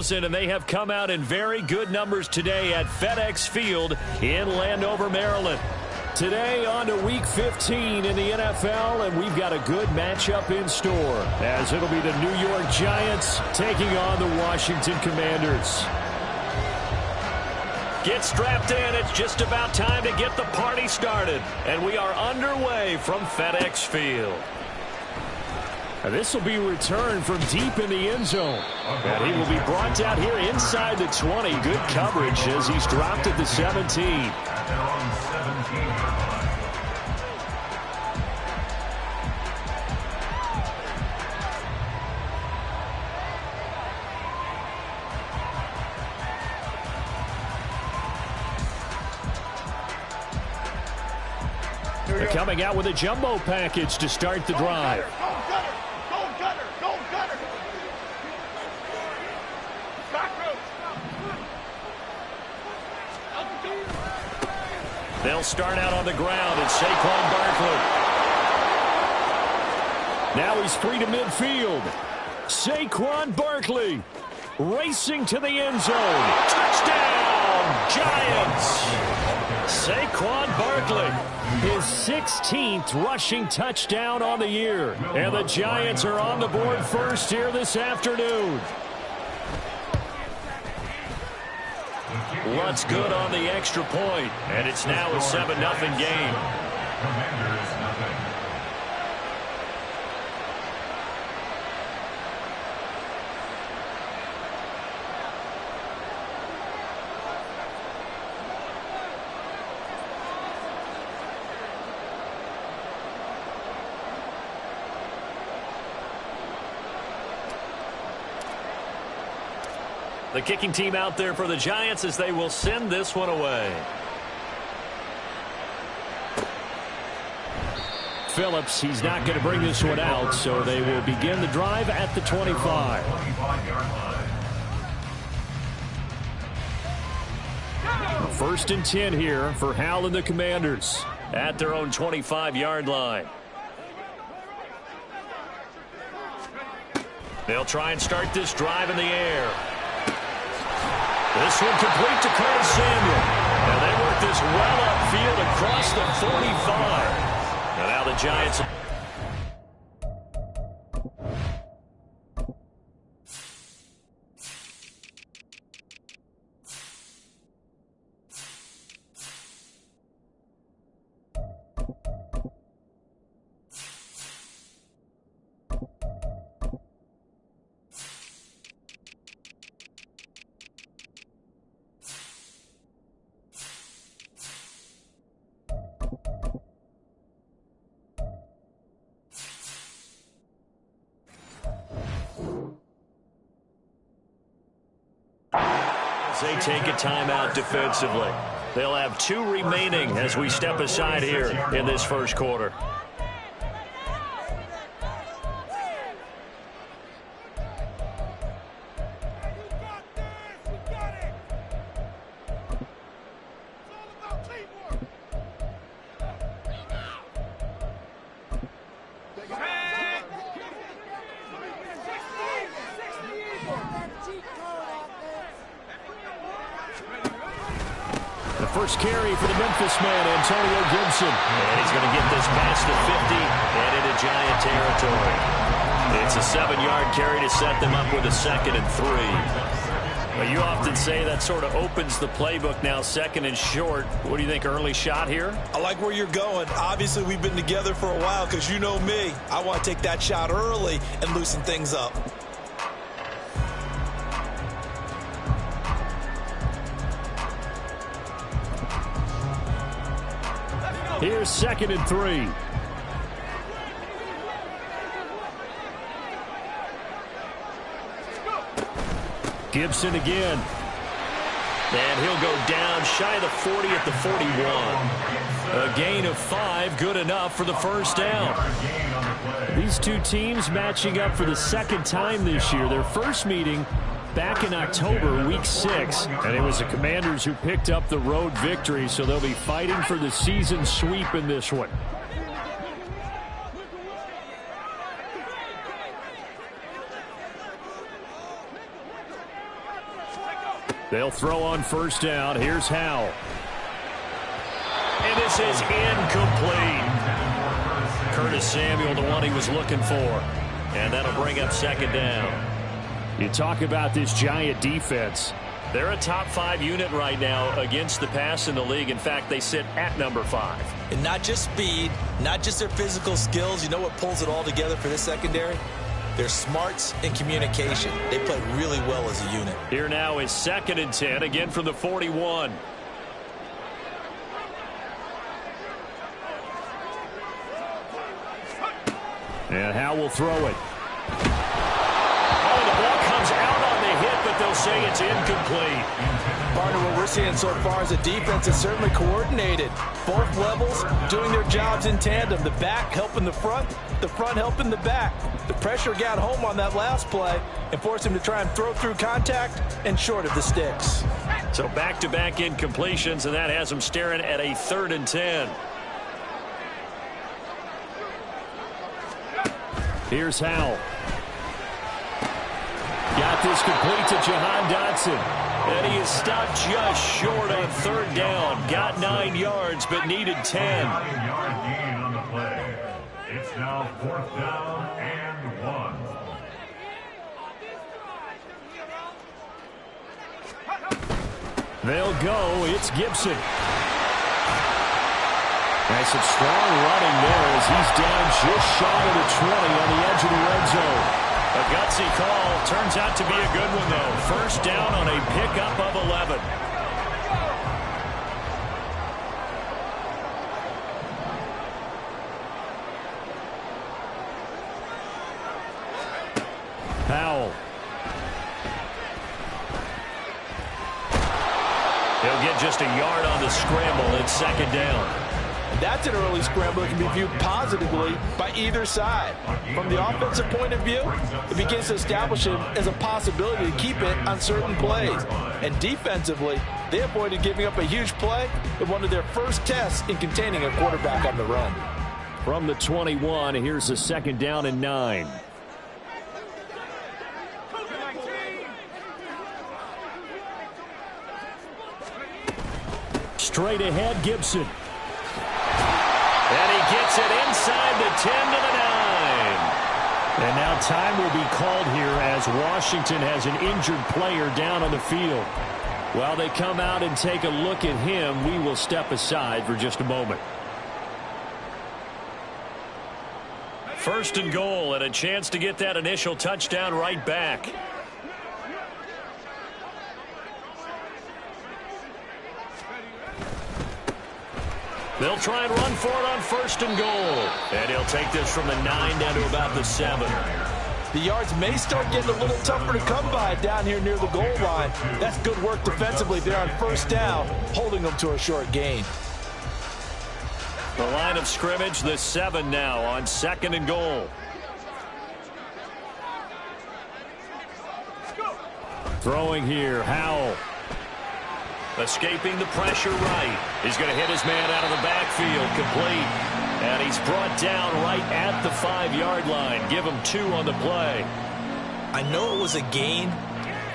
And they have come out in very good numbers today at FedEx Field in Landover, Maryland. Today on to Week 15 in the NFL, and we've got a good matchup in store, as it'll be the New York Giants taking on the Washington Commanders. Get strapped in. It's just about time to get the party started, and we are underway from FedEx Field. And this will be returned from deep in the end zone. And he will be brought down here inside the 20. Good coverage as he's dropped at the 17. They're coming out with a jumbo package to start the drive. They'll start out on the ground. It's Saquon Barkley. Now he's free to midfield. Saquon Barkley racing to the end zone. Touchdown, Giants! Saquon Barkley, his 16th rushing touchdown on the year. And the Giants are on the board first here this afternoon. What's good on the extra point, and it's now a 7-0 game. The kicking team out there for the Giants as they will send this one away. Phillips, he's not going to bring this one out, so they will begin the drive at the 25. First and 10 here for Hal and the Commanders at their own 25-yard line. They'll try and start this drive in the air. This one complete to Curtis Samuel. And they work this well upfield across the 45. And now the Giants. They take a timeout defensively. They'll have 2 remaining as we step aside here in this first quarter. First carry for the Memphis man, Antonio Gibson. And he's going to get this past the 50 and into Giant territory. It's a 7-yard carry to set them up with a 2nd and 3. Well, you often say that sort of opens the playbook now, 2nd and short. What do you think, early shot here? I like where you're going. Obviously, we've been together for a while because you know me. I want to take that shot early and loosen things up. Here's 2nd and 3. Gibson again. And he'll go down shy of the 40 at the 41. A gain of 5, good enough for the first down. These two teams matching up for the 2nd time this year. Their first meeting back in October, week 6, and it was the Commanders who picked up the road victory, so they'll be fighting for the season sweep in this one. They'll throw on first down. Here's Howell. And this is incomplete. Curtis Samuel, the one he was looking for. And that'll bring up second down. You talk about this Giant defense. They're a top 5 unit right now against the pass in the league. In fact, they sit at number 5. And not just speed, not just their physical skills. You know what pulls it all together for this secondary? Their smarts and communication. They play really well as a unit. Here now is 2nd and 10, again from the 41. And Howell will throw it. Oh, the ball comes out on the hit, but they'll say it's incomplete. Partner, what we're seeing so far is a defense that's certainly coordinated. Both levels doing their jobs in tandem. The back helping the front helping the back. The pressure got home on that last play and forced him to try and throw through contact and short of the sticks. So back-to-back incompletions, and that has him staring at a 3rd and 10. Here's Howell. Got this complete to Jahan Dotson. And he is stopped just short on 3rd down. Got 9 yards, but needed 10. 9-yard gain on the play. It's now 4th down and 1. They'll go. It's Gibson. Nice and strong running there as he's down just shy of the 20 on the edge of the red zone. A gutsy call. Turns out to be a good one, though. First down on a pickup of 11. Howell. He'll get just a yard on the scramble. It's 2nd down. That's an early scramble that can be viewed positively by either side. From the offensive point of view, it begins to establish it as a possibility to keep it on certain plays. And defensively, they avoided giving up a huge play with one of their first tests in containing a quarterback on the run. From the 21, here's a 2nd down and 9. Straight ahead, Gibson. And he gets it inside the 10 to the 9. And now time will be called here as Washington has an injured player down on the field. While they come out and take a look at him, we will step aside for just a moment. 1st and goal, and a chance to get that initial touchdown right back. They'll try and run for it on 1st and goal. And he'll take this from the 9 down to about the 7. The yards may start getting a little tougher to come by down here near the goal line. That's good work defensively there on 1st down, holding them to a short gain. The line of scrimmage, the 7 now on 2nd and goal. Throwing here, Howell. Escaping the pressure right. He's going to hit his man out of the backfield, complete. And he's brought down right at the 5-yard line. Give him 2 on the play. I know it was a gain,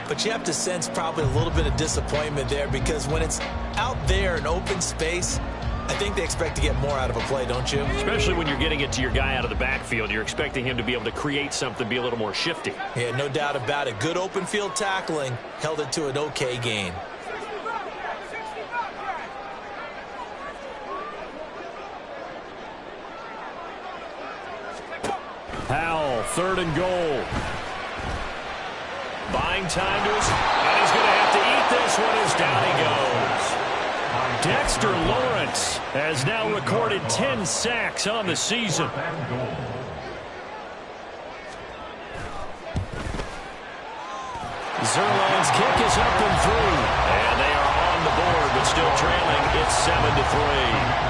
but you have to sense probably a little bit of disappointment there because when it's out there in open space, I think they expect to get more out of a play, don't you? Especially when you're getting it to your guy out of the backfield. You're expecting him to be able to create something, be a little more shifty. Yeah, no doubt about it. Good open field tackling held it to an okay gain. Howell, 3rd and goal. Buying time to his, and he's going to have to eat this one as down he goes. Dexter Lawrence has now recorded 10 sacks on the season. Zerline's kick is up and through. And they are on the board, but still trailing. It's 7-3.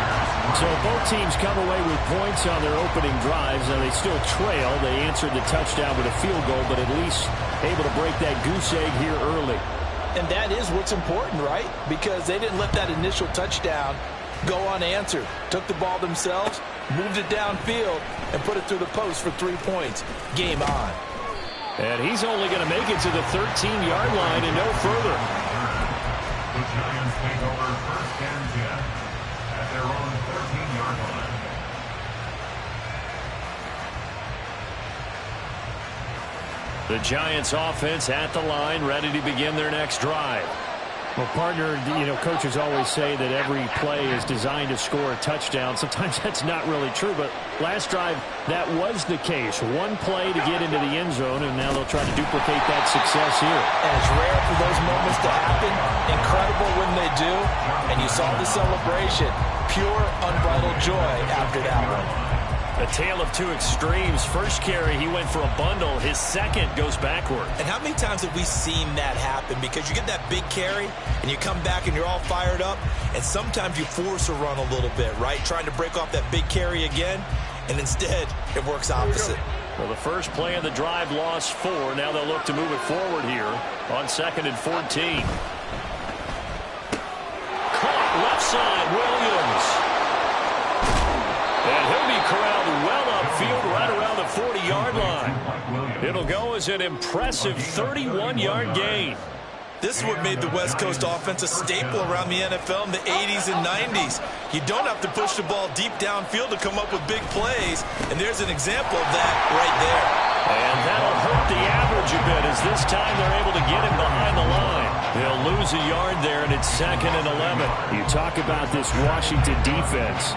So both teams come away with points on their opening drives, and they still trail. They answered the touchdown with a field goal, but at least able to break that goose egg here early. And that is what's important, right? Because they didn't let that initial touchdown go unanswered. Took the ball themselves, moved it downfield, and put it through the post for 3 points. Game on. And he's only going to make it to the 13-yard line and no further. Giants take over 1st and 10 at their own 14-yard line. The Giants offense at the line, ready to begin their next drive. Well, partner, coaches always say that every play is designed to score a touchdown. Sometimes that's not really true, but last drive, that was the case. One play to get into the end zone, and now they'll try to duplicate that success here. And it's rare for those moments to happen. Incredible when they do. And you saw the celebration. Pure, unbridled joy after that one. A tale of two extremes. First carry, he went for a bundle. His second goes backward. And how many times have we seen that happen? Because you get that big carry, and you come back and you're all fired up, and sometimes you force a run a little bit, right? Trying to break off that big carry again, and instead it works opposite. Well, the first play of the drive lost 4. Now they'll look to move it forward here on 2nd and 14. Caught left side, Williams. And he'll be corralled well upfield right around the 40-yard line. It'll go as an impressive 31-yard gain. This is what made the West Coast offense a staple around the NFL in the 80s and 90s. You don't have to push the ball deep downfield to come up with big plays, and there's an example of that right there. And that'll hurt the average a bit as this time they're able to get him behind the line. They'll lose a yard there, and it's 2nd and 11. You talk about this Washington defense.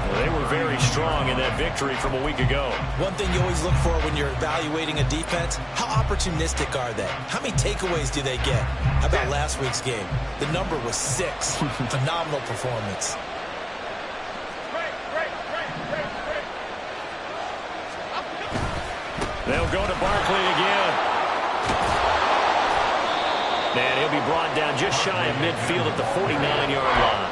Well, they were very strong in that victory from a week ago. One thing you always look for when you're evaluating a defense, how opportunistic are they? How many takeaways do they get? How about last week's game? The number was 6. Phenomenal performance. They'll go to Barkley again. And he'll be brought down just shy of midfield at the 49-yard line.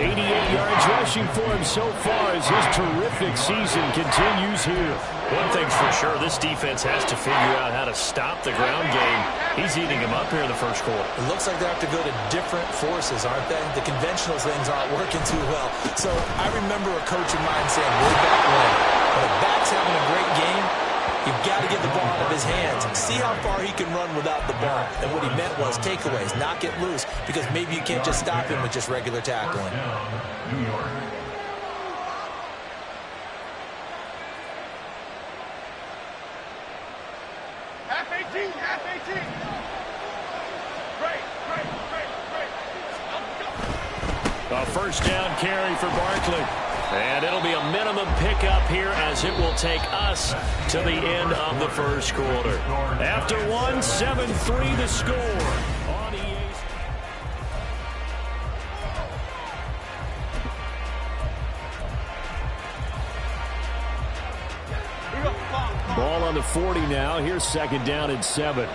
88 yards rushing for him so far as his terrific season continues here. One thing's for sure, this defense has to figure out how to stop the ground game. He's eating him up here in the first quarter. It looks like they have to go to different forces, aren't they? The conventional things aren't working too well. So I remember a coach of mine saying way back when a back's having a great game, you've got to get the ball out of his hands. See how far he can run without the ball. And what he meant was takeaways, knock it loose, because maybe you can't just stop him with just regular tackling. New York. F-18, F-18. Great. A first down carry for Barkley. And it'll be a minimum pickup here as it will take us to the end of the first quarter. After 1, 7-3 the score. On EA's. Ball on the 40 now. Here's 2nd down and 7.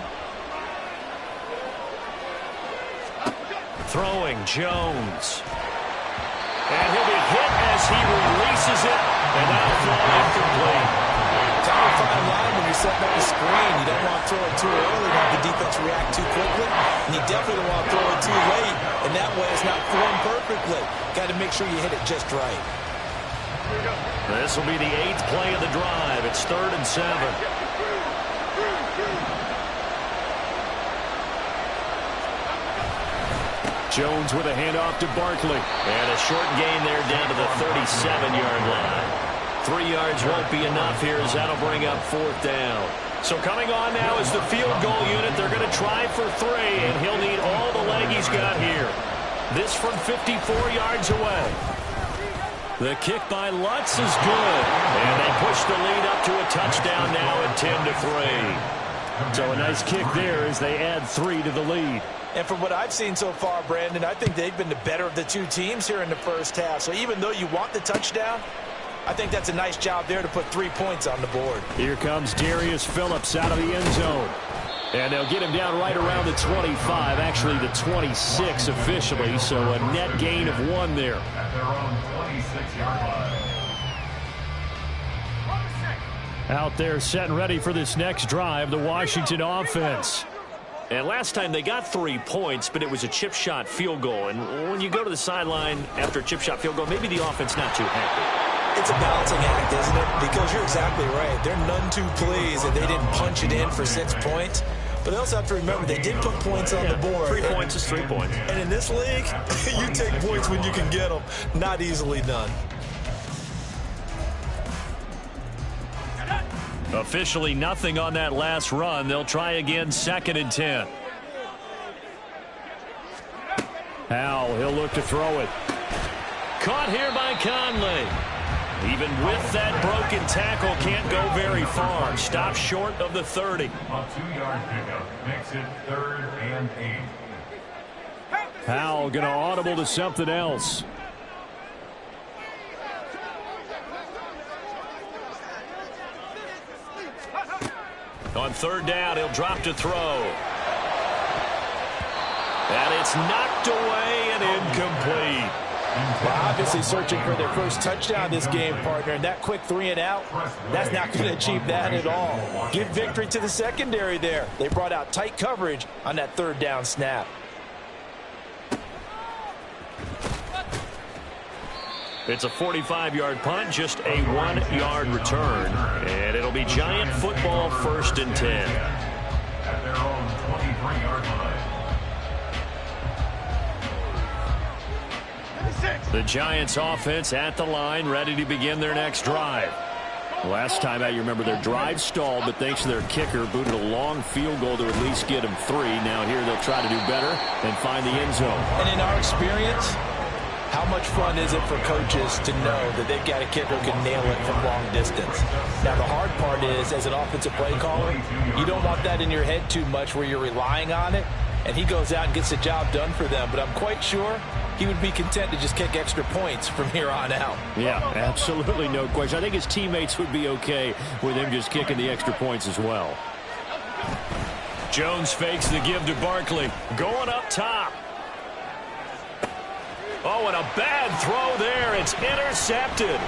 Throwing Jones. And he'll be hit as he releases it. And that'll fall incomplete. It's on a fine line when you're setting up a screen. You don't want to throw it too early, have the defense react too quickly. And you definitely don't want to throw it too late. And that way it's not formed perfectly. Got to make sure you hit it just right. This will be the 8th play of the drive. It's 3rd and 7. Jones with a handoff to Barkley. And a short gain there down to the 37-yard line. 3 yards won't be enough here as that'll bring up 4th down. So coming on now is the field goal unit. They're going to try for 3, and he'll need all the leg he's got here. This from 54 yards away. The kick by Lutz is good. And they push the lead up to a touchdown now at 10-3. So a nice kick there as they add 3 to the lead. And from what I've seen so far, Brandon, I think they've been the better of the two teams here in the first half. So even though you want the touchdown, I think that's a nice job there to put 3 points on the board. Here comes Darius Phillips out of the end zone. And they'll get him down right around the 25, actually the 26 officially, so a net gain of 1 there. At their own 26-yard line. Out there set and ready for this next drive, the Washington offense. And last time they got 3 points, but it was a chip shot field goal. And when you go to the sideline after a chip shot field goal, maybe the offense not too happy. It's a balancing act, isn't it? Because you're exactly right. They're none too pleased that they didn't punch it in for 6 points. But they also have to remember they did put points on the board. 3 points is 3 points. And in this league, you take points when you can get them. Not easily done. Officially nothing on that last run. They'll try again, 2nd and 10. Howell, he'll look to throw it. Caught here by Conley. Even with that broken tackle, can't go very far. Stop short of the 30. A 2-yard pickup makes it 3rd and 8. Howell going to audible to something else. On 3rd down, he'll drop to throw. And it's knocked away and incomplete. Well, obviously searching for their first touchdown this game, partner. And that quick 3 and out, that's not going to achieve that at all. Give victory to the secondary there. They brought out tight coverage on that 3rd down snap. It's a 45-yard punt, just a 1-yard return. And it'll be Giant football, 1st and 10. At their own 23-yard line. The Giants offense at the line, ready to begin their next drive. Last time out, you remember their drive stalled, but thanks to their kicker, booted a long field goal to at least get them 3. Now here they'll try to do better and find the end zone. And in our experience, how much fun is it for coaches to know that they've got a kicker who can nail it from long distance? Now, the hard part is, as an offensive play caller, you don't want that in your head too much where you're relying on it, and he goes out and gets the job done for them. But I'm quite sure he would be content to just kick extra points from here on out. Yeah, absolutely no question. I think his teammates would be okay with him just kicking the extra points as well. Jones fakes the give to Barkley. Going up top. Oh, and a bad throw there. It's intercepted.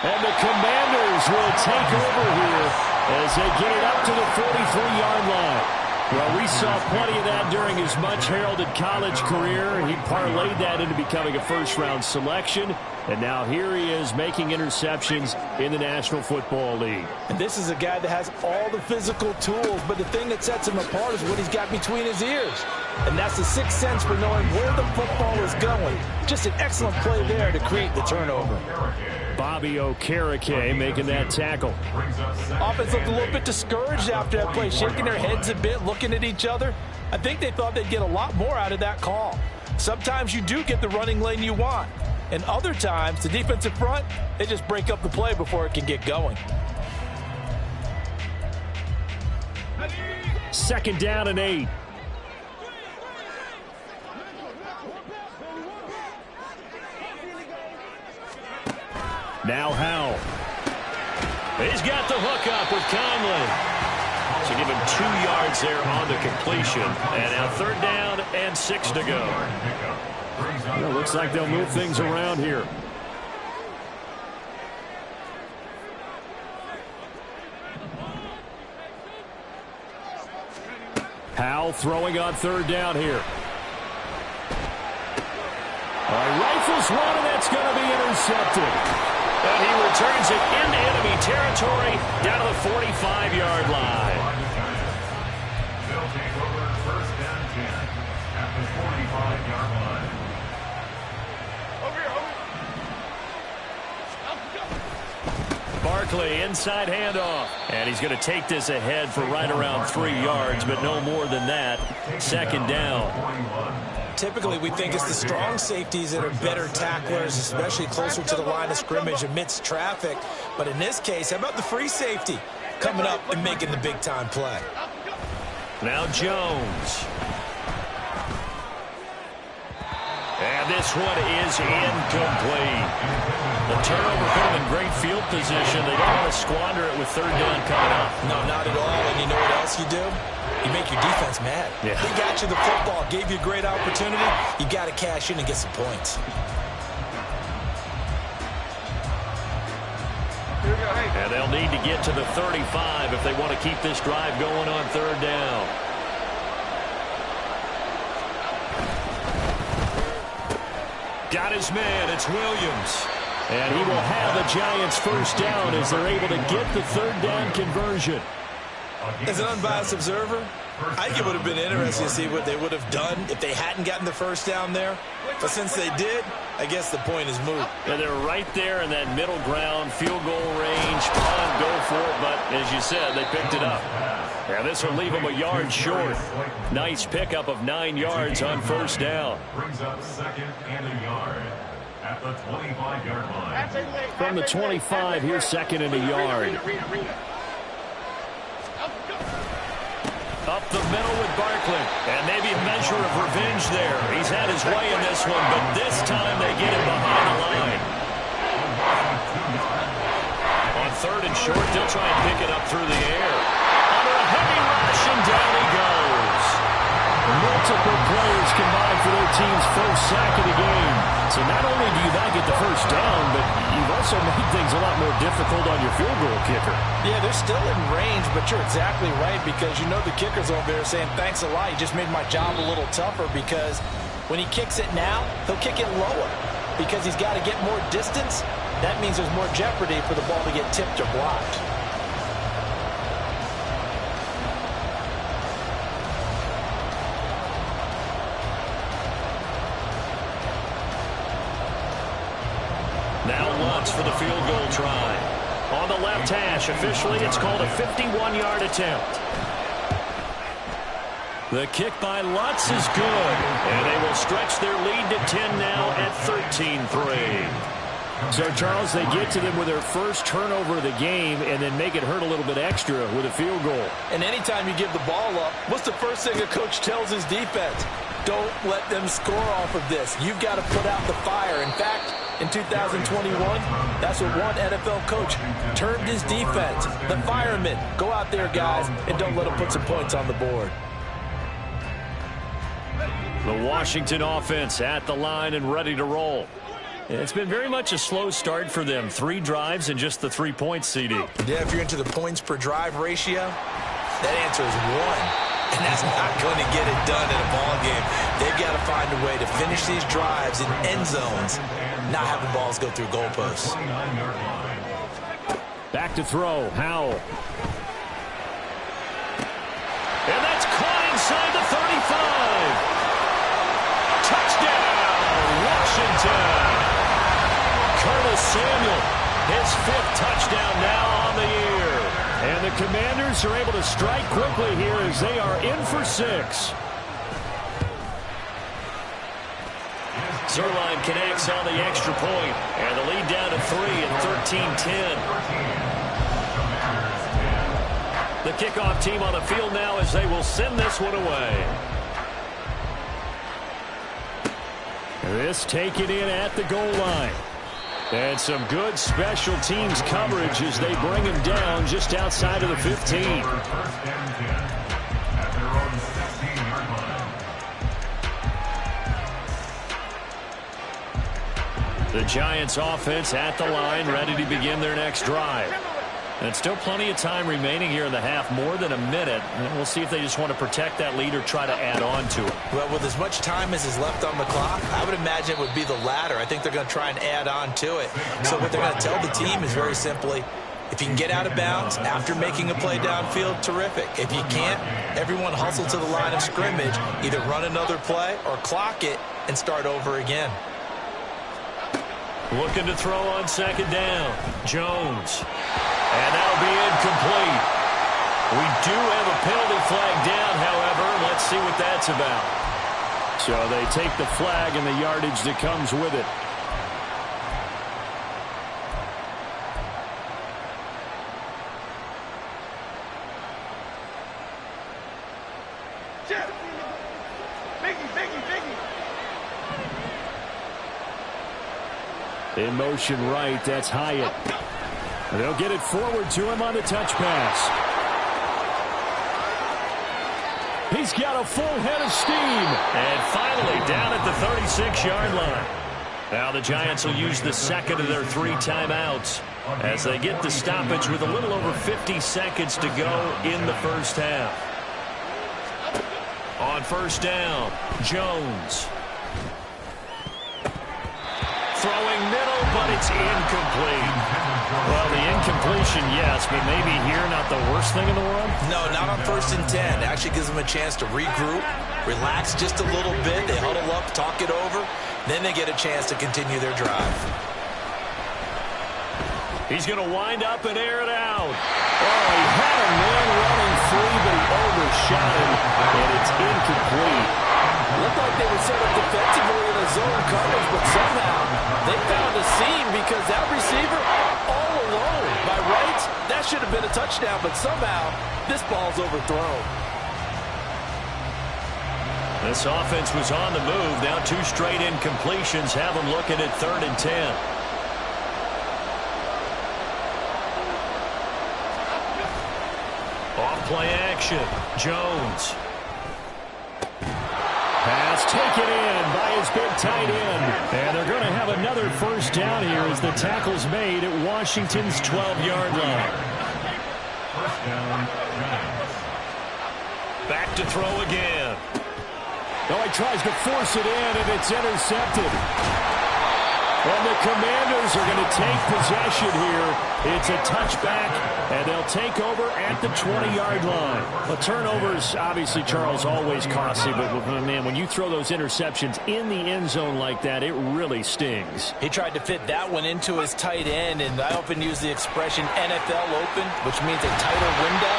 And the Commanders will take over here as they get it up to the 43-yard line. Well, we saw plenty of that during his much-heralded college career. He parlayed that into becoming a first-round selection. And now here he is making interceptions in the National Football League. And this is a guy that has all the physical tools, but the thing that sets him apart is what he's got between his ears. And that's the sixth sense for knowing where the football is going. Just an excellent play there to create the turnover. Bobby Okereke making that tackle. Offense looked a little bit discouraged after that play, shaking their heads a bit, looking at each other. I think they thought they'd get a lot more out of that call. Sometimes you do get the running lane you want. And other times, the defensive front, they just break up the play before it can get going. 2nd down and 8. Now Howell. He's got the hook up with Conley. So give him 2 yards there on the completion. And now 3rd down and 6 to go. Well, looks like they'll move things around here. Howell throwing on 3rd down here. Rifles one, and that's going to be intercepted. And he returns it into enemy territory down to the 45-yard line. They'll take over 1st and 10 at the 45-yard line. Barkley inside handoff. And he's going to take this ahead for right around 3 yards, but no more than that. 2nd down. Typically, we think it's the strong safeties that are better tacklers, especially closer to the line of scrimmage amidst traffic. But in this case, how about the free safety coming up and making the big-time play? Now Jones. And this one is incomplete. The turnover put them in great field position. They don't want to squander it with 3rd down coming up. No, not at all. And you know what else you do? You make your defense mad. Yeah. They got you the football, gave you a great opportunity. You got to cash in and get some points. And they'll need to get to the 35 if they want to keep this drive going on 3rd down. Got his man. It's Williams. And he will have the Giants first down as they're able to get the third down conversion. As an unbiased observer, I think it would have been interesting to see what they would have done if they hadn't gotten the first down there. But since they did, I guess the point is moot. And they're right there in that middle ground, field goal range, punt, go for it. But as you said, they picked it up. And this will leave them a yard short. Nice pickup of 9 yards on first down. Brings up second and a yard at the 25-yard line. From the 25, here's second and a yard. Up the middle with Barkley. And maybe a measure of revenge there. He's had his way in this one, but this time they get him behind the line. On third and short, they'll try and pick it up through the air. Under a heavy rush, and down he goes. Multiple players combined for their team's first sack of the game. So not only do you not get the first down, but you've also made things a lot more difficult on your field goal kicker. Yeah, they're still in range, but you're exactly right because you know the kicker's over there saying, thanks a lot. You just made my job a little tougher because when he kicks it now, he'll kick it lower because he's got to get more distance. That means there's more jeopardy for the ball to get tipped or blocked. Now Lutz for the field goal try. On the left hash, officially it's called a 51-yard attempt. The kick by Lutz is good, and they will stretch their lead to 10 now at 13-3. So, Charles, they get to them with their first turnover of the game and then make it hurt a little bit extra with a field goal. And anytime you give the ball up, what's the first thing a coach tells his defense? Don't let them score off of this. You've got to put out the fire. In fact, in 2021, that's what one NFL coach termed his defense. The firemen. Go out there, guys, and don't let them put some points on the board. The Washington offense at the line and ready to roll. It's been very much a slow start for them. 3 drives and just the 3 points, CD. Yeah, if you're into the points per drive ratio, that answer is 1. And that's not going to get it done in a ball game. They've got to find a way to finish these drives in end zones, not having balls go through goalposts. Back to throw, Howell. And that's caught inside the 35. Touchdown, Washington. Curtis Samuel, his 5th touchdown now on the year. And the Commanders are able to strike quickly here as they are in for 6. Zuerlein connects on the extra point, and the lead down to 3 at 13-10. The kickoff team on the field now as they will send this one away. This taken in at the goal line. And some good special teams coverage as they bring him down just outside of the 15. First and 10 at their own 16-yard line. The Giants offense at the line, ready to begin their next drive. And still plenty of time remaining here in the half, more than a minute. And we'll see if they just want to protect that lead or try to add on to it. Well, with as much time as is left on the clock, I would imagine it would be the latter. I think they're going to try and add on to it. So what they're going to tell the team is very simply, if you can get out of bounds after making a play downfield, terrific. If you can't, everyone hustle to the line of scrimmage, either run another play or clock it and start over again. Looking to throw on second down. Jones. And that'll be incomplete. We do have a penalty flag down, however. Let's see what that's about. So they take the flag and the yardage that comes with it. In motion right, that's Hyatt. They'll get it forward to him on the touch pass. He's got a full head of steam. And finally down at the 36-yard line. Now the Giants will use the second of their 3 timeouts as they get the stoppage with a little over 50 seconds to go in the first half. On first down, Jones. Throwing middle, but but it's incomplete. Well, the incompletion, yes, but maybe here not the worst thing in the world? No, not on 1st and 10. Actually gives them a chance to regroup, relax just a little bit. They huddle up, talk it over. Then they get a chance to continue their drive. He's going to wind up and air it out. Oh, he had a man running free, but he overshot him, and it's incomplete. Looked like they were set up defensively in a zone coverage, but somehow they found a seam because that receiver all alone. By rights, that should have been a touchdown, but somehow this ball's overthrown. This offense was on the move. Now 2 straight incompletions have them looking at 3rd and 10. Off-play action. Jones. Pass taken in by his big tight end. And they're going to have another first down here as the tackle's made at Washington's 12-yard line. First down, Giants. Back to throw again. Oh, he tries to force it in, and it's intercepted. And the Commanders are going to take possession here. It's a touchback, and they'll take over at the 20-yard line. Well, turnovers, obviously, Charles, always costly, but, man, when you throw those interceptions in the end zone like that, it really stings. He tried to fit that one into his tight end, and I often use the expression NFL open, which means a tighter window.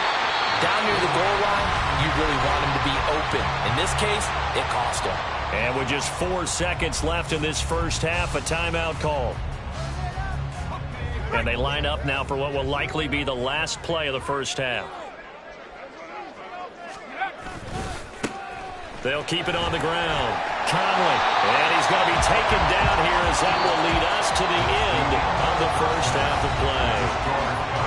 Down near the goal line, you really want him to be open. In this case, it cost him. And with just 4 seconds left in this first half, a timeout call. And they line up now for what will likely be the last play of the first half. They'll keep it on the ground. Conley, and he's going to be taken down here as that will lead us to the end of the first half of play.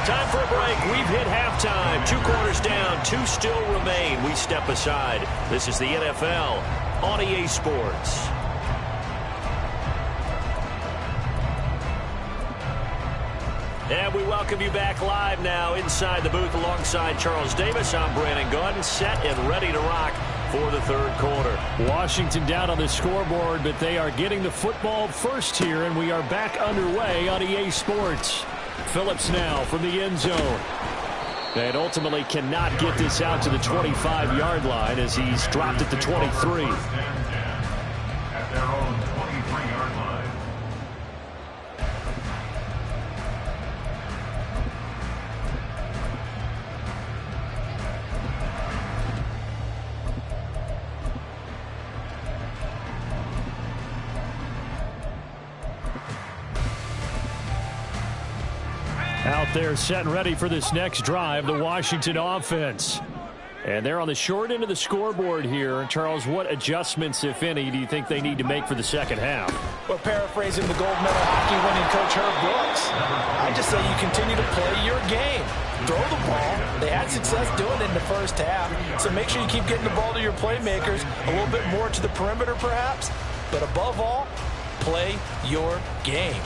Time for a break. We've hit halftime. 2 quarters down, 2 still remain. We step aside. This is the NFL on EA Sports. And we welcome you back live now inside the booth alongside Charles Davis. I'm Brandon Gaudin, set and ready to rock for the 3rd quarter. Washington down on the scoreboard, but they are getting the football first here, and we are back underway on EA Sports. Phillips now from the end zone. And ultimately cannot get this out to the 25-yard line as he's dropped at the 23. At their own 23-yard line. Out there set and ready for this next drive, the Washington offense. And they're on the short end of the scoreboard here. Charles, what adjustments, if any, do you think they need to make for the second half? Well, paraphrasing the gold medal hockey winning coach Herb Brooks, I just say you continue to play your game. Throw the ball. They had success doing it in the first half, so make sure you keep getting the ball to your playmakers, a little bit more to the perimeter perhaps, but above all, play your game.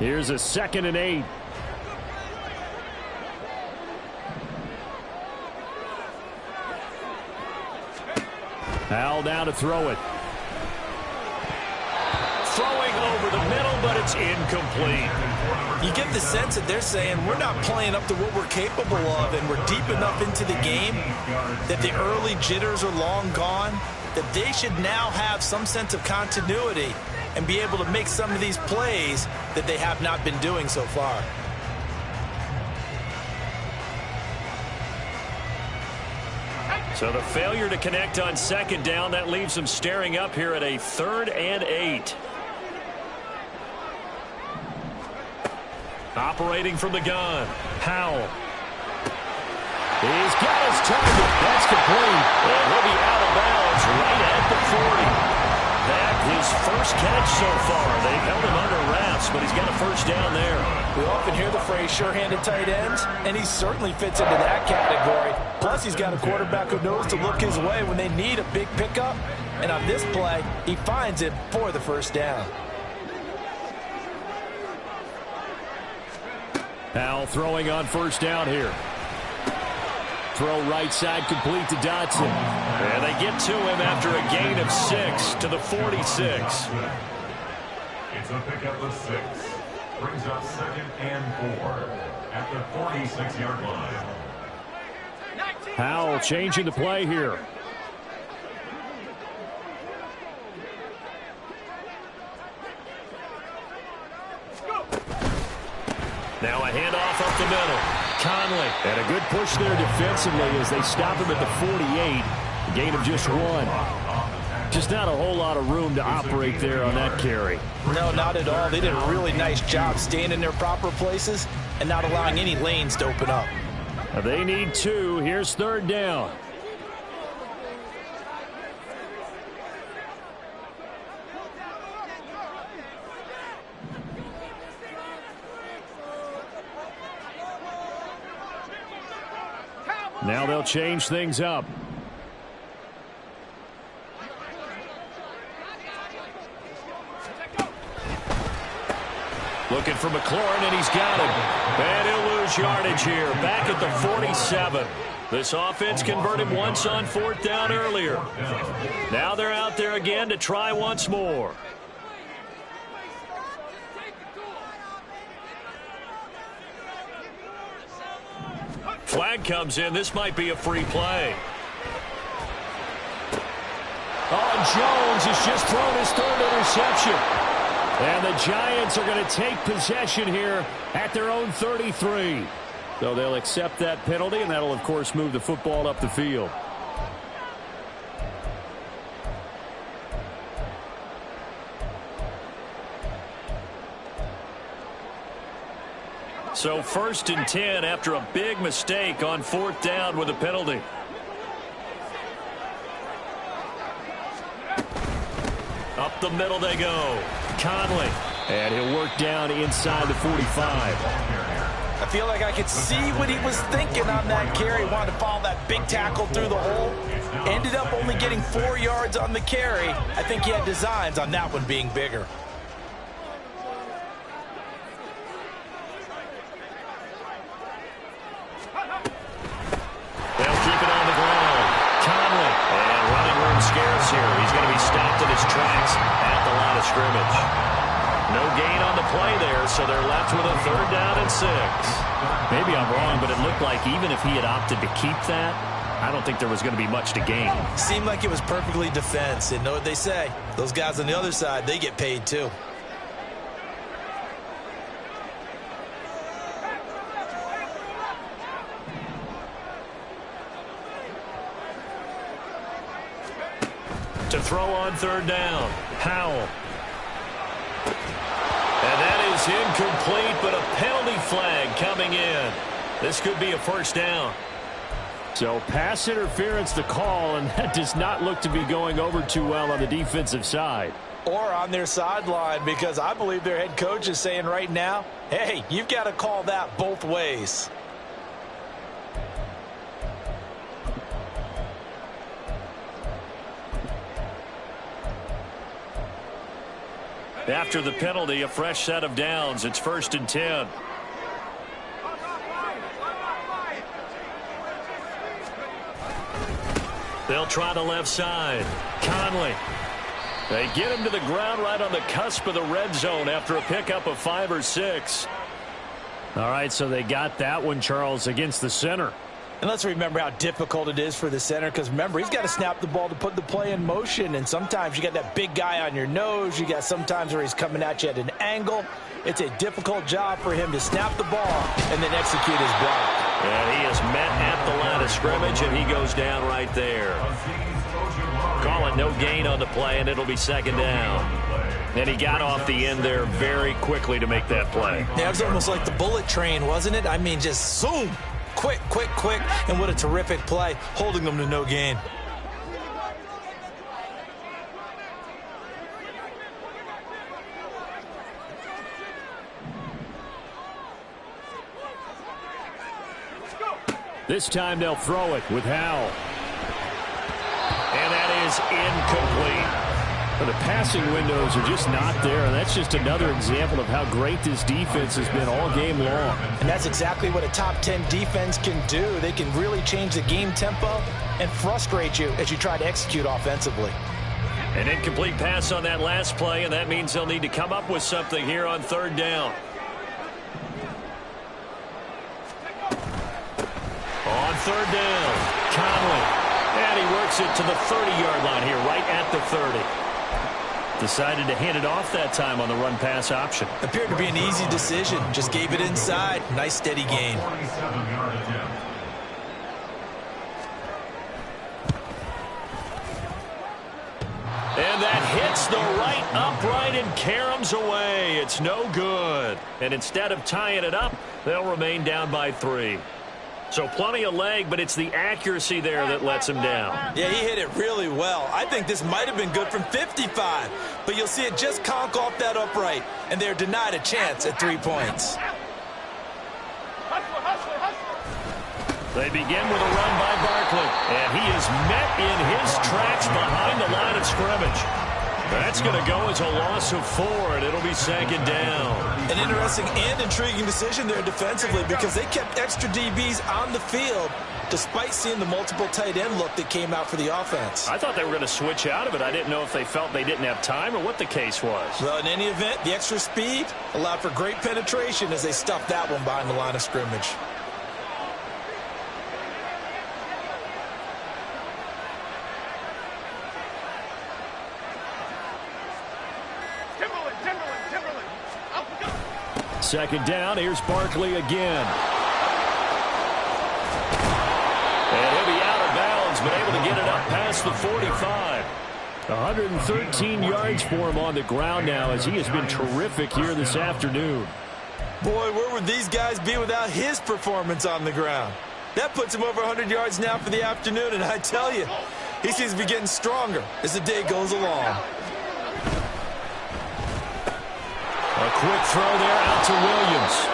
Here's a 2nd and 8. Al down to throw it. Throwing over the middle, but it's incomplete. You get the sense that they're saying we're not playing up to what we're capable of, and we're deep enough into the game that the early jitters are long gone, that they should now have some sense of continuity and be able to make some of these plays that they have not been doing so far. So the failure to connect on 2nd down, that leaves them staring up here at a 3rd and 8. Operating from the gun, Howell. He's got his target. That's complete. And he'll be out of bounds right at the 40. That his first catch so far. They've held him under wraps, but he's got a first down there. We often hear the phrase sure-handed tight ends, and he certainly fits into that category. Plus, he's got a quarterback who knows to look his way when they need a big pickup. And on this play, he finds it for the first down. Howell throwing on first down here. Throw right side complete to Dotson. And they get to him after a gain of 6 to the 46. It's a pickup of 6. Brings up 2nd and 4 at the 46-yard line. Howell changing the play here. Now a handoff up the middle. Conley. And a good push there defensively as they stop him at the 48. A gain of just 1. Just not a whole lot of room to operate there on that carry. No, not at all. They did a really nice job staying in their proper places and not allowing any lanes to open up. They need 2. Here's 3rd down. Now they'll change things up. Looking for McLaurin, and he's got him. And he'll lose yardage here. Back at the 47. This offense converted once on 4th down earlier. Now they're out there again to try once more. Flag comes in. This might be a free play. Oh, Jones has just thrown his 3rd interception. And the Giants are going to take possession here at their own 33. So they'll accept that penalty, and that'll, of course, move the football up the field. So 1st and 10 after a big mistake on 4th down with a penalty. Up the middle they go. Conley. And he'll work down inside the 45. I feel like I could see what he was thinking on that carry. Wanted to follow that big tackle through the hole. Ended up only getting 4 yards on the carry. I think he had designs on that one being bigger. They'll keep it on the ground. Conley. And running room scarce here. He's going to be stopped in his tracks at the line of scrimmage. No gain on the play there, so they're left with a 3rd down and 6. Maybe I'm wrong, but it looked like even if he had opted to keep that, I don't think there was going to be much to gain. Seemed like it was perfectly defense. And know what they say? Those guys on the other side, they get paid too. To throw on 3rd down. Howell. And that is incomplete, but a penalty flag coming in. This could be a 1st down. So pass interference to call, and that does not look to be going over too well on the defensive side. Or on their sideline, because I believe their head coach is saying right now, hey, you've got to call that both ways. After the penalty, a fresh set of downs. It's 1st and 10. They'll try the left side. Conley. They get him to the ground right on the cusp of the red zone after a pickup of 5 or 6. All right, so they got that one, Charles, against the center. And let's remember how difficult it is for the center, because remember, he's got to snap the ball to put the play in motion, and sometimes you got that big guy on your nose. You got sometimes where he's coming at you at an angle. It's a difficult job for him to snap the ball and then execute his block. And he is met at the line of scrimmage, and he goes down right there. Calling no gain on the play, and it'll be 2nd down. And he got off the end there very quickly to make that play. Yeah, it was almost like the bullet train, wasn't it? I mean, just zoom. Quick, quick, quick, and what a terrific play, holding them to no gain. This time they'll throw it with Howell. And that is incomplete. But the passing windows are just not there, and that's just another example of how great this defense has been all game long. And that's exactly what a top 10 defense can do. They can really change the game tempo and frustrate you as you try to execute offensively. An incomplete pass on that last play, and that means they'll need to come up with something here on third down. On third down, Conley. And he works it to the 30-yard line here, right at the 30. Decided to hand it off that time on the run-pass option. Appeared to be an easy decision. Just gave it inside. Nice, steady gain. 47-yard attempt. And that hits the right upright and caroms away. It's no good. And instead of tying it up, they'll remain down by 3. So plenty of leg, but it's the accuracy there that lets him down. Yeah, he hit it really well. I think this might have been good from 55, but you'll see it just conk off that upright, and they're denied a chance at 3 points. They begin with a run by Barkley, and he is met in his tracks behind the line of scrimmage. That's going to go as a loss of 4, and it'll be second down. An interesting and intriguing decision there defensively because they kept extra DBs on the field despite seeing the multiple tight end look that came out for the offense. I thought they were going to switch out of it. I didn't know if they felt they didn't have time or what the case was. Well, in any event, the extra speed allowed for great penetration as they stuffed that one behind the line of scrimmage. Second down, here's Barkley again. And he'll be out of bounds, but able to get it up past the 45. 113 yards for him on the ground now as he has been terrific here this afternoon. Boy, where would these guys be without his performance on the ground? That puts him over 100 yards now for the afternoon, and I tell you, he seems to be getting stronger as the day goes along. A quick throw there out to Williams.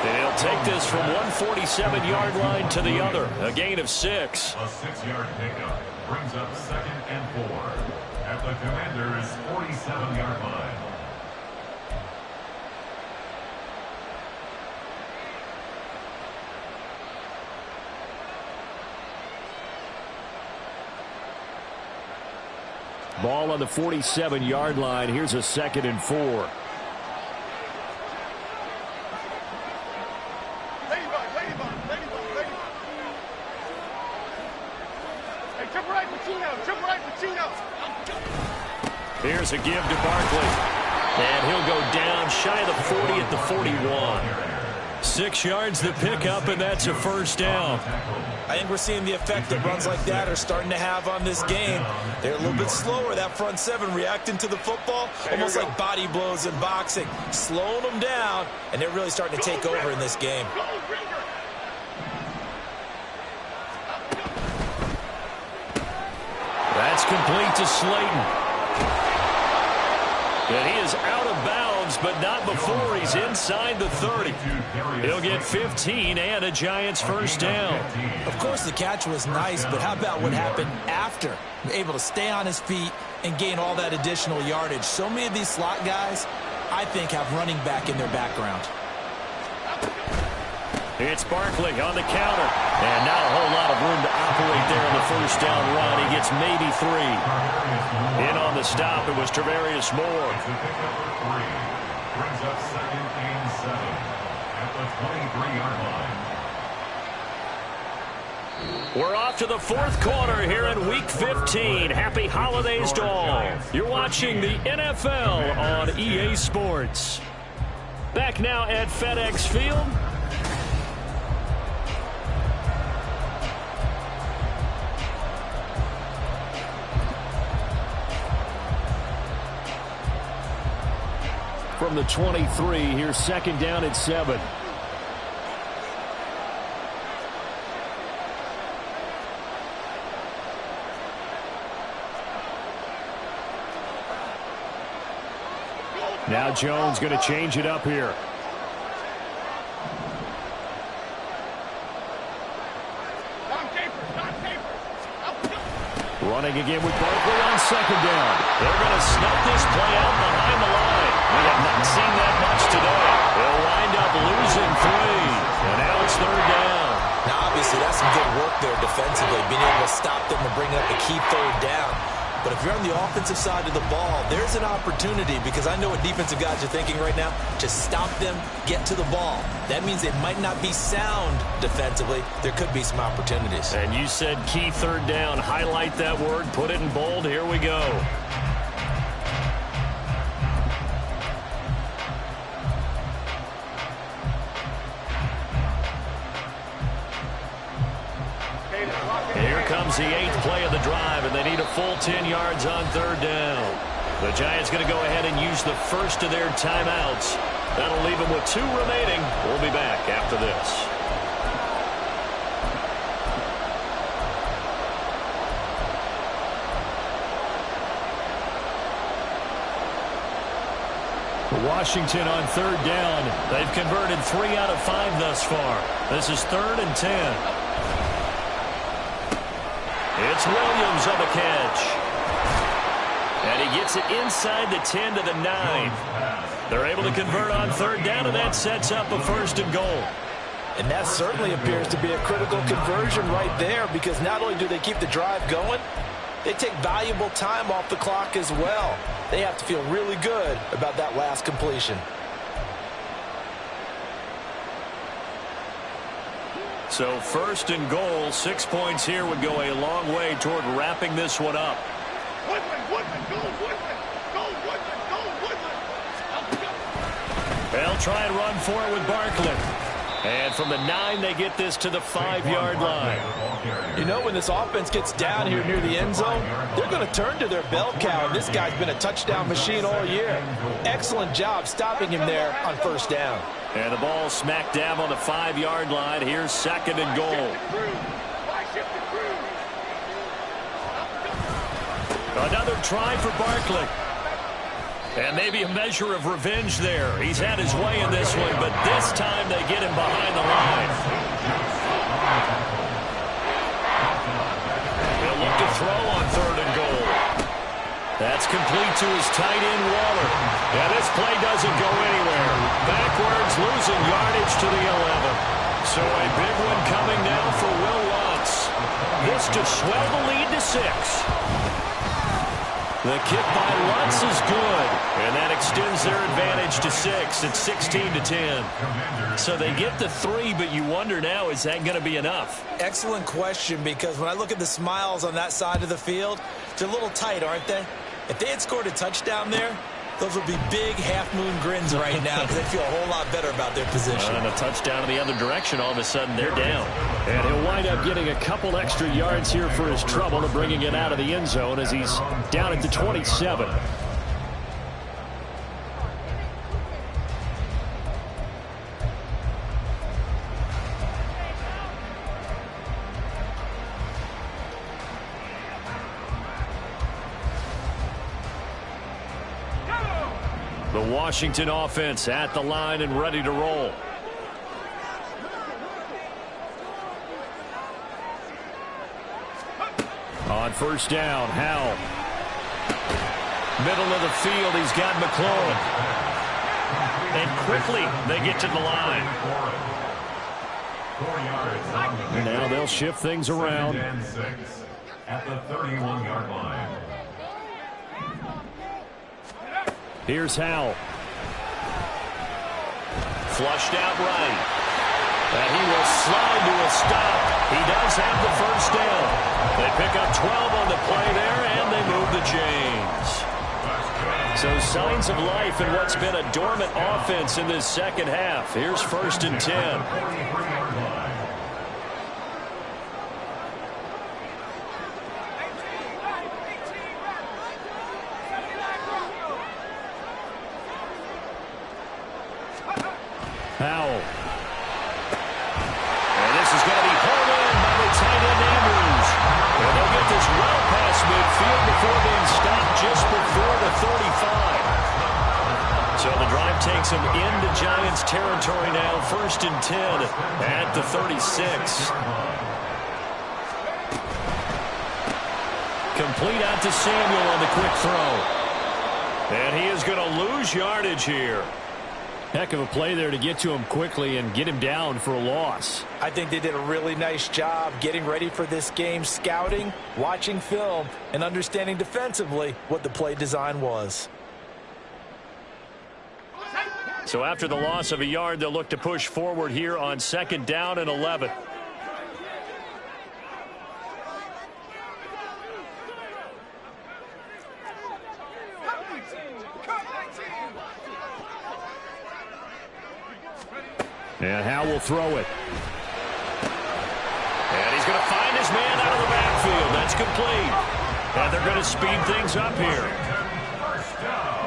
And he'll take this from 147-yard line to the other. A gain of 6. A 6-yard pickup brings up second and 4 at the Commanders' 47-yard line. Ball on the 47-yard line. Here's a second and 4. Here's a give to Barkley. And he'll go down shy of the 40 at the 41. 6 yards the pickup, and that's a first down. I think we're seeing the effect that runs like that are starting to have on this game. They're a little bit slower, that front seven, reacting to the football, almost like body blows in boxing, slowing them down, and they're really starting to take over in this game. That's complete to Slayton. And he is out of bounds, but not before he's inside the 30. He'll get 15 and a Giants first down. Of course, the catch was nice, but how about what happened after? Able to stay on his feet and gain all that additional yardage. So many of these slot guys, I think, have running back in their background. It's Barkley on the counter. And not a whole lot of room to operate there on the first down run. He gets maybe 3. In on the stop, it was Travarius Moore. It's a pickup for 3. Brings up second and 7 at the 23-yard line. We're off to the fourth quarter here in Week 15. Happy holidays to all. You're watching the NFL on EA Sports. Back now at FedEx Field. From the 23, here's second down at 7. Now Jones going to change it up here. Running again with Barkley on second down. They're going to snuff this play out behind the line. We have not seen that much today. They'll wind up losing 3. And now it's third down. Now, obviously, that's some good work there defensively, being able to stop them and bring up a key third down. But if you're on the offensive side of the ball, there's an opportunity, because I know what defensive guys are thinking right now. Just stop them, get to the ball. That means they might not be sound defensively. There could be some opportunities. And you said key third down. Highlight that word. Put it in bold. Here we go. Here comes the 8th play of the drive, and they need a full 10 yards on third down. The Giants going to go ahead and use the first of their timeouts. That'll leave them with 2 remaining. We'll be back after this. Washington on third down. They've converted 3 out of 5 thus far. This is 3rd and 10. It's Williams on the catch. And he gets it inside the 10 to the 9. They're able to convert on third down, and that sets up a 1st and goal. And that certainly appears to be a critical conversion right there, because not only do they keep the drive going, they take valuable time off the clock as well. They have to feel really good about that last completion. So 1st and goal, 6 points here would go a long way toward wrapping this one up. Woodland, go Woodland, go Woodland, go Woodland. They'll try and run for it with Barkley. And from the 9, they get this to the 5-yard line. You know, when this offense gets down here near the end zone, they're going to turn to their bell cow, and this guy's been a touchdown machine all year. Excellent job stopping him there on 1st down. And the ball smack dab on the 5-yard line. Here's 2nd and goal. Another try for Barkley. And maybe a measure of revenge there. He's had his way in this one, but this time they get him behind the line. He'll look to throw on 3rd and goal. That's complete to his tight end, Waller. And this play doesn't go anywhere. Backwards, losing yardage to the 11. So a big one coming now for Will Lutz. This to swell the lead to 6. The kick by Lutz is good, and that extends their advantage to 6. It's 16 to 10. So they get the 3, but you wonder now, is that going to be enough? Excellent question, because when I look at the smiles on that side of the field, they're a little tight, aren't they? If they had scored a touchdown there, those would be big half-moon grins right now, because they feel a whole lot better about their position. And a touchdown in the other direction, all of a sudden they're down. And he'll wind up getting a couple extra yards here for his trouble to bringing it out of the end zone as he's down at the 27. The Washington offense at the line and ready to roll. On 1st down, Howell. Middle of the field, he's got McLaurin. And quickly, they get to the line. And now they'll shift things around. At the 31-yard line. Here's Howell. Flushed out right. And he will slide to a stop. He does have the 1st down. They pick up 12 on the play there, and they move the chains. So signs of life in what's been a dormant offense in this second half. Here's 1st and 10. Howell. And this is going to be pulled in by the tight end Andrews. And they'll get this well past midfield before being stopped just before the 35. So the drive takes them into Giants territory now. 1st and 10 at the 36. Complete out to Samuel on the quick throw. And he is going to lose yardage here. Heck of a play there to get to him quickly and get him down for a loss. I think they did a really nice job getting ready for this game, scouting, watching film, and understanding defensively what the play design was. So after the loss of a yard, they'll look to push forward here on 2nd down and 11. And Howe will throw it. And he's going to find his man out of the backfield. That's complete. And they're going to speed things up here. First down.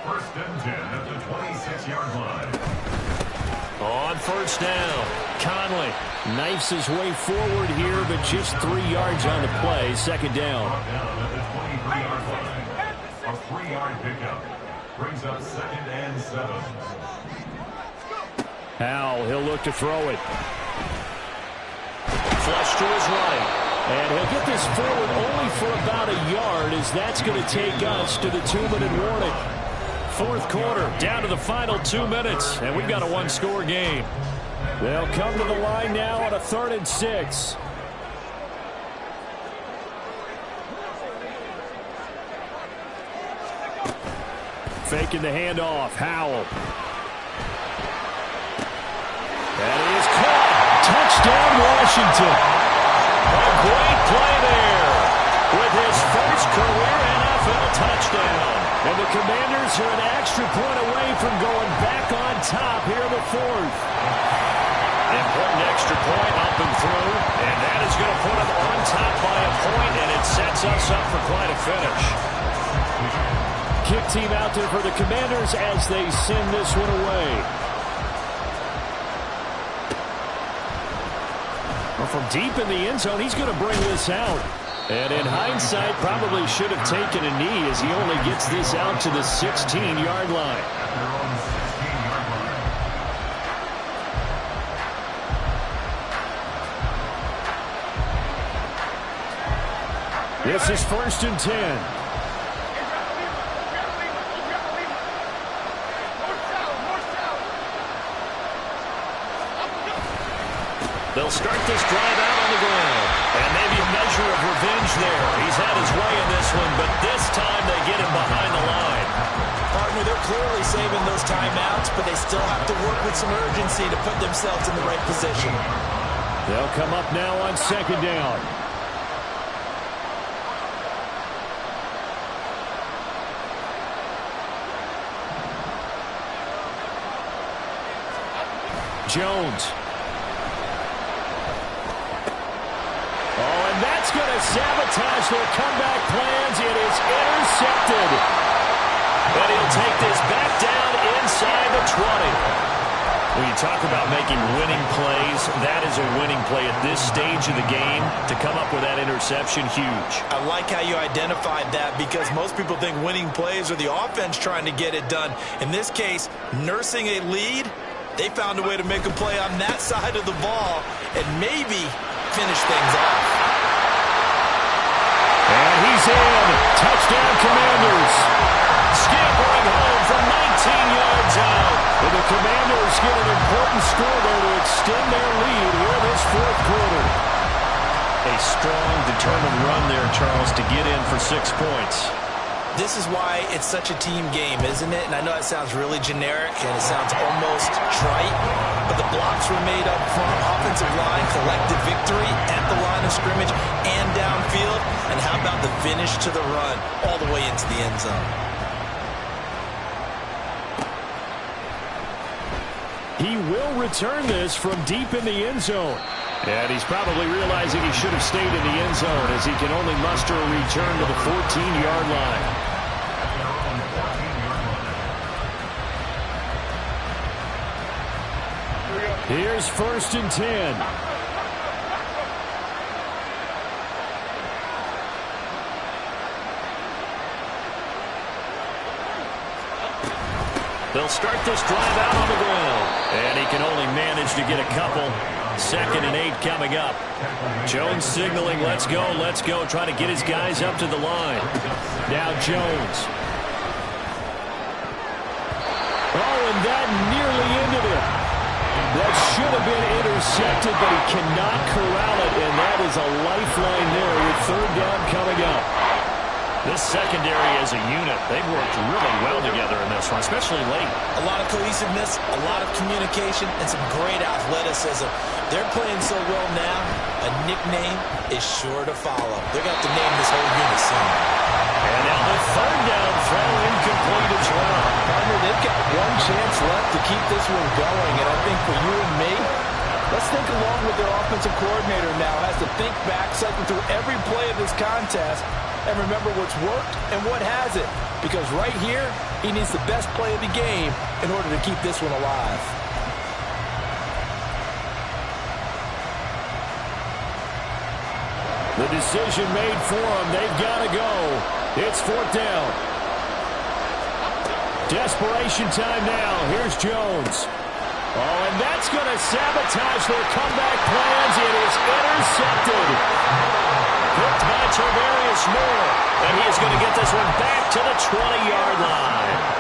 1st and 10 at the 26-yard line. On 1st down, Conley Knifes his way forward here, but just 3 yards on the play. 2nd down. Down at the 23-yard line. A 3-yard pickup brings up 2nd and 7. Howe, he'll look to throw it. flush to his right. And he'll get this forward only for about a yard, as that's going to take us to the 2-minute warning. 4th quarter, down to the final 2 minutes, and we've got a 1-score game. They'll come to the line now on a 3rd and 6. Faking the handoff. Howell. That is caught. Touchdown, Washington. A great play there with his first career NFL touchdown. And the Commanders are an extra point away from going back on top here in the 4th. Important extra point up and through, and that is going to put them on top by a point, and it sets us up for quite a finish. Kick team out there for the Commanders as they send this one away. Well, from deep in the end zone, he's going to bring this out. And in hindsight, probably should have taken a knee as he only gets this out to the 16-yard line. This is 1st and 10. They'll start this drive out on the ground. And maybe a measure of revenge there. He's had his way in this one, but this time they get him behind the line. Partner, they're clearly saving those timeouts, but they still have to work with some urgency to put themselves in the right position. They'll come up now on 2nd down. Jones. That's going to sabotage their comeback plans. It is intercepted. But he'll take this back down inside the 20. When you talk about making winning plays, that is a winning play at this stage of the game. To come up with that interception, huge. I like how you identified that, because most people think winning plays are the offense trying to get it done. In this case, nursing a lead, they found a way to make a play on that side of the ball and maybe finish things off. And he's in. Touchdown, Commanders. Scampering home from 19 yards out. And the Commanders get an important score there to extend their lead here this 4th quarter. A strong, determined run there, Charles, to get in for 6 points. This is why it's such a team game, isn't it? And I know that sounds really generic and it sounds almost trite, but the blocks were made up front, offensive line, collective victory at the line of scrimmage and downfield. And how about the finish to the run all the way into the end zone? He will return this from deep in the end zone. And he's probably realizing he should have stayed in the end zone, as he can only muster a return to the 14-yard line. Here's 1st and 10. They'll start this drive out on the ground. And he can only manage to get a couple. 2nd and 8 coming up. Jones signaling, let's go, trying to get his guys up to the line. Now Jones. Oh, and that nearly ended it. That should have been intercepted, but he cannot corral it, and that is a lifeline there with 3rd down coming up. This secondary as a unit, they've worked really well together in this one, especially late. A lot of cohesiveness, a lot of communication, and some great athleticism. They're playing so well now, a nickname is sure to follow. They're going to have to name this whole unit soon. And now the 3rd down throw incomplete as well. Partner, they've got one chance left to keep this one going, and I think for you and me, let's think along with their offensive coordinator now. Has to think back, cycle through every play of this contest, and remember what's worked and what hasn't. Because right here, he needs the best play of the game in order to keep this one alive. The decision made for them. They've got to go. It's 4th down. Desperation time now. Here's Jones. Oh, and that's going to sabotage their comeback plans. It is intercepted. Picked by Tarvarius Moore. And he is going to get this one back to the 20-yard line.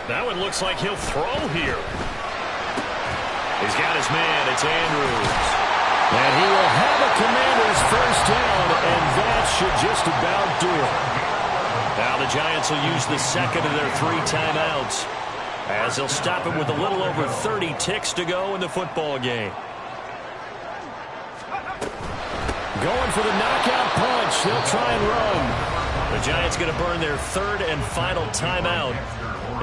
That one looks like he'll throw here. He's got his man. It's Andrews. And he will have a Commanders 1st down, and that should just about do it. Now the Giants will use the 2nd of their 3 timeouts, as they'll stop it with a little over 30 ticks to go in the football game. Going for the knockout punch. They'll try and run. The Giants going to burn their 3rd and final timeout,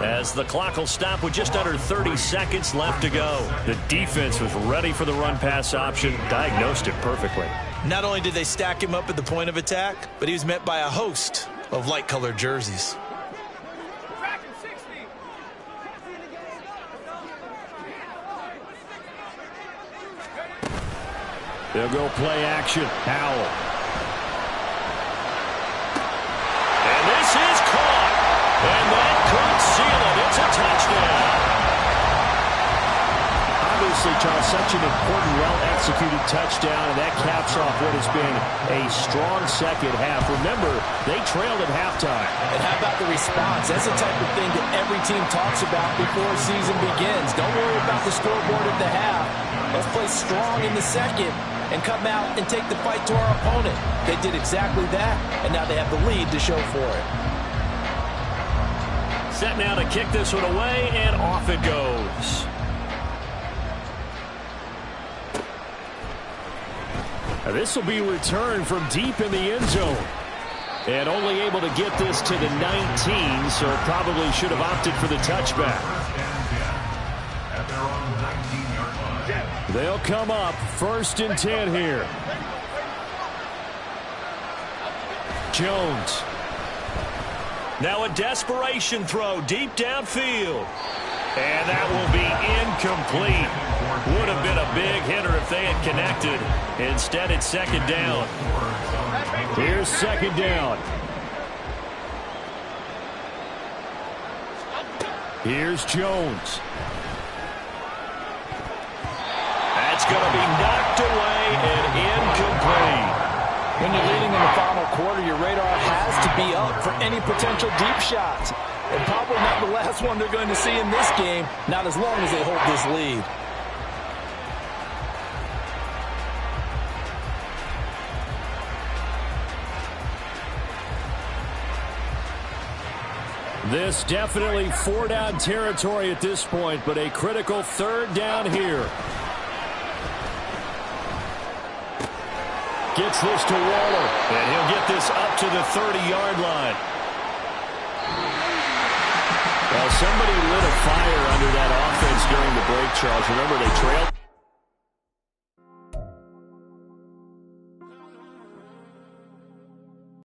as the clock will stop with just under 30 seconds left to go. The defense was ready for the run-pass option, diagnosed it perfectly. Not only did they stack him up at the point of attack, but he was met by a host of light-colored jerseys. They'll go play action. Howell. And this is caught. And that could seal it. It's a touchdown. Obviously, Charles, such an important, well-executed touchdown, and that caps off what has been a strong 2nd half. Remember, they trailed at halftime. And how about the response? That's the type of thing that every team talks about before a season begins. Don't worry about the scoreboard at the half. Let's play strong in the 2nd and come out and take the fight to our opponent. They did exactly that, and now they have the lead to show for it. Set now to kick this one away, and off it goes. This will be returned from deep in the end zone. And only able to get this to the 19, so probably should have opted for the touchback. They'll come up 1st and 10 here. Jones. Now a desperation throw deep downfield. And that will be incomplete. Would have been a big hitter if they had connected. Instead, it's 2nd down. Here's 2nd down. Here's Jones. That's going to be knocked away and incomplete. When you're leading in the final quarter, your radar has to be up for any potential deep shots. And probably not the last one they're going to see in this game, not as long as they hold this lead. This definitely 4-down territory at this point, but a critical 3rd down here. Gets this to Waller. And he'll get this up to the 30-yard line. Well, somebody lit a fire under that offense during the break, Charles. Remember, they trailed